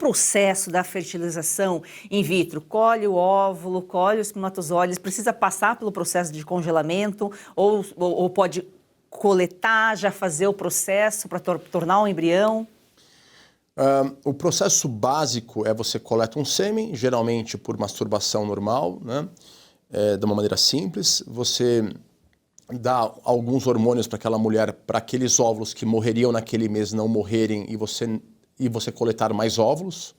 processo da fertilização in vitro? Colhe o óvulo, colhe o espermatozoide, precisa passar pelo processo de congelamento ou pode coletar, já fazer o processo para tornar um embrião? O processo básico é você coleta um sêmen, geralmente por masturbação normal, né? De uma maneira simples. Você dá alguns hormônios para aquela mulher, para aqueles óvulos que morreriam naquele mês não morrerem e você coletar mais óvulos.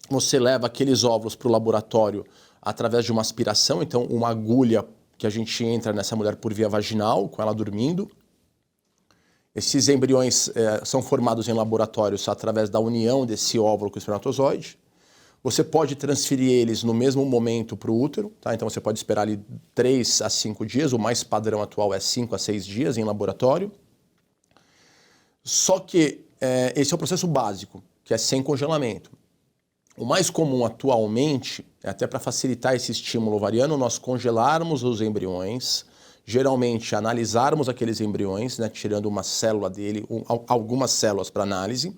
Você leva aqueles óvulos para o laboratório através de uma aspiração, então uma agulha que a gente entra nessa mulher por via vaginal, com ela dormindo. Esses embriões são formados em laboratórios através da união desse óvulo com o espermatozoide. Você pode transferir eles no mesmo momento para o útero, tá? Então você pode esperar ali 3 a 5 dias, o mais padrão atual é 5 a 6 dias em laboratório. Só que esse é o processo básico, que é sem congelamento. O mais comum atualmente, até para facilitar esse estímulo ovariano, nós congelarmos os embriões, geralmente analisarmos aqueles embriões, né, tirando uma célula dele, algumas células para análise,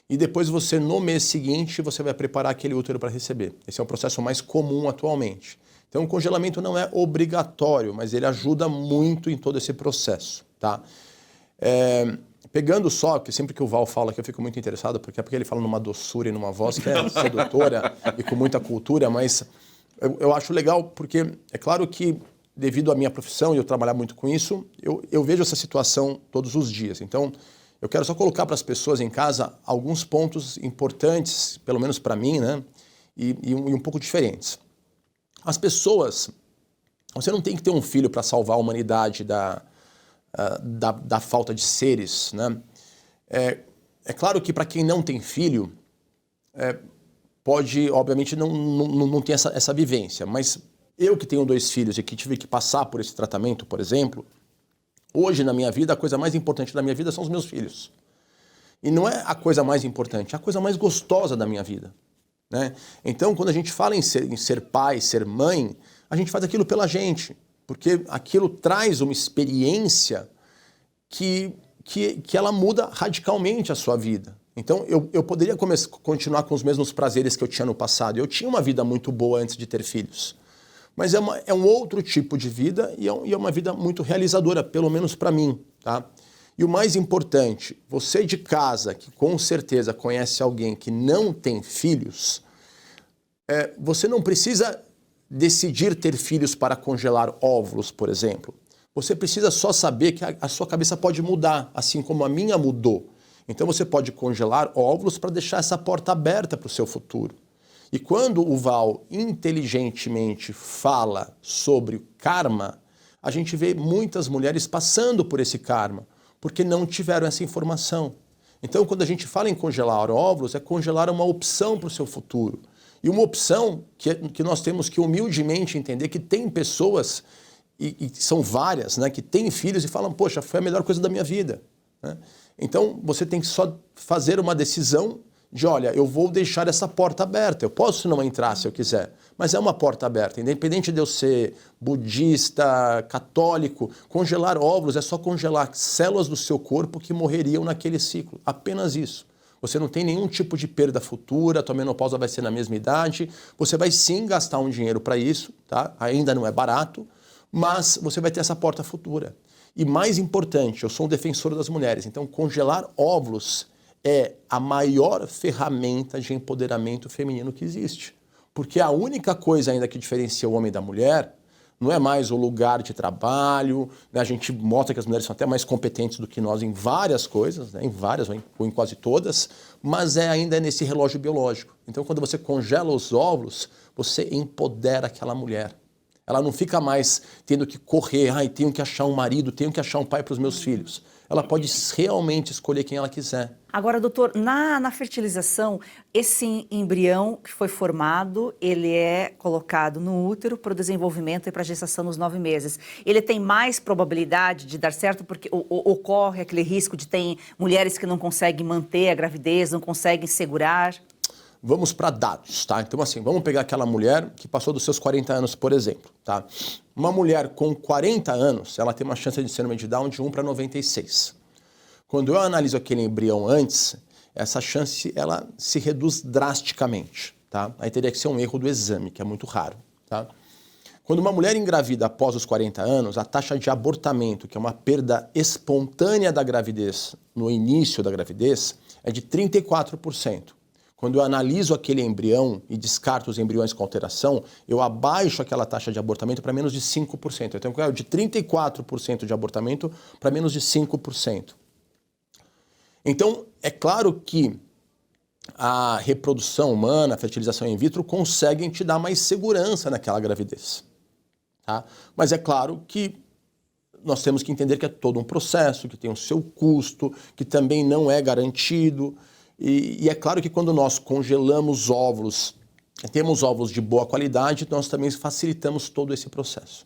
e depois você, no mês seguinte, você vai preparar aquele útero para receber. Esse é o processo mais comum atualmente. Então o congelamento não é obrigatório, mas ele ajuda muito em todo esse processo, tá? Pegando só, que sempre que o Val fala que eu fico muito interessado, porque ele fala numa doçura e numa voz que é sedutora e com muita cultura, mas eu acho legal porque é claro que devido à minha profissão e eu trabalhar muito com isso, eu vejo essa situação todos os dias. Então, eu quero só colocar para as pessoas em casa alguns pontos importantes, pelo menos para mim, né? E um pouco diferentes. As pessoas, você não tem que ter um filho para salvar a humanidade da falta de seres, né? É claro que para quem não tem filho, pode, obviamente, não ter essa vivência, mas eu que tenho 2 filhos e que tive que passar por esse tratamento, por exemplo, hoje na minha vida, a coisa mais importante da minha vida são os meus filhos. E não é a coisa mais importante, é a coisa mais gostosa da minha vida, né? Então, quando a gente fala em ser pai, ser mãe, a gente faz aquilo pela gente, porque aquilo traz uma experiência que ela muda radicalmente a sua vida. Então, eu poderia continuar com os mesmos prazeres que eu tinha no passado. Eu tinha uma vida muito boa antes de ter filhos. Mas é um outro tipo de vida e é uma vida muito realizadora, pelo menos para mim, tá? E o mais importante, você de casa, que com certeza conhece alguém que não tem filhos, você não precisa decidir ter filhos para congelar óvulos, por exemplo. Você precisa só saber que a sua cabeça pode mudar, assim como a minha mudou. Então você pode congelar óvulos para deixar essa porta aberta para o seu futuro. E quando o Val inteligentemente fala sobre o karma, a gente vê muitas mulheres passando por esse karma, porque não tiveram essa informação. Então, quando a gente fala em congelar óvulos, é congelar uma opção para o seu futuro. E uma opção que nós temos que humildemente entender que tem pessoas, e são várias, né, que têm filhos e falam, poxa, foi a melhor coisa da minha vida, né? Então, você tem que só fazer uma decisão de, olha, eu vou deixar essa porta aberta. Eu posso não entrar se eu quiser, mas é uma porta aberta. Independente de eu ser budista, católico, congelar óvulos é só congelar células do seu corpo que morreriam naquele ciclo. Apenas isso. Você não tem nenhum tipo de perda futura, a tua menopausa vai ser na mesma idade. Você vai sim gastar um dinheiro para isso, tá? Ainda não é barato, mas você vai ter essa porta futura. E mais importante, eu sou um defensor das mulheres, então congelar óvulos é a maior ferramenta de empoderamento feminino que existe. Porque a única coisa ainda que diferencia o homem da mulher não é mais o lugar de trabalho, né? A gente mostra que as mulheres são até mais competentes do que nós em várias coisas, né? Em várias ou em quase todas, mas ainda é nesse relógio biológico. Então quando você congela os óvulos, você empodera aquela mulher. Ela não fica mais tendo que correr, tenho que achar um marido, tenho que achar um pai para os meus filhos. Ela pode realmente escolher quem ela quiser. Agora, doutor, na fertilização, esse embrião que foi formado, ele é colocado no útero para o desenvolvimento e para a gestação nos 9 meses. Ele tem mais probabilidade de dar certo porque ocorre aquele risco de ter mulheres que não conseguem manter a gravidez, não conseguem segurar? Vamos para dados, tá? Então, assim, vamos pegar aquela mulher que passou dos seus 40 anos, por exemplo, tá? Uma mulher com 40 anos, ela tem uma chance de síndrome de Down de 1 para 96. Quando eu analiso aquele embrião antes, essa chance ela se reduz drasticamente, tá? Aí teria que ser um erro do exame, que é muito raro, tá? Quando uma mulher engravida após os 40 anos, a taxa de abortamento, que é uma perda espontânea da gravidez no início da gravidez, é de 34%. Quando eu analiso aquele embrião e descarto os embriões com alteração, eu abaixo aquela taxa de abortamento para menos de 5%. Então, de 34% de abortamento para menos de 5%. Então, é claro que a reprodução humana, a fertilização in vitro, conseguem te dar mais segurança naquela gravidez. Tá? Mas é claro que nós temos que entender que é todo um processo, que tem o seu custo, que também não é garantido. E é claro que quando nós congelamos óvulos, temos óvulos de boa qualidade, nós também facilitamos todo esse processo.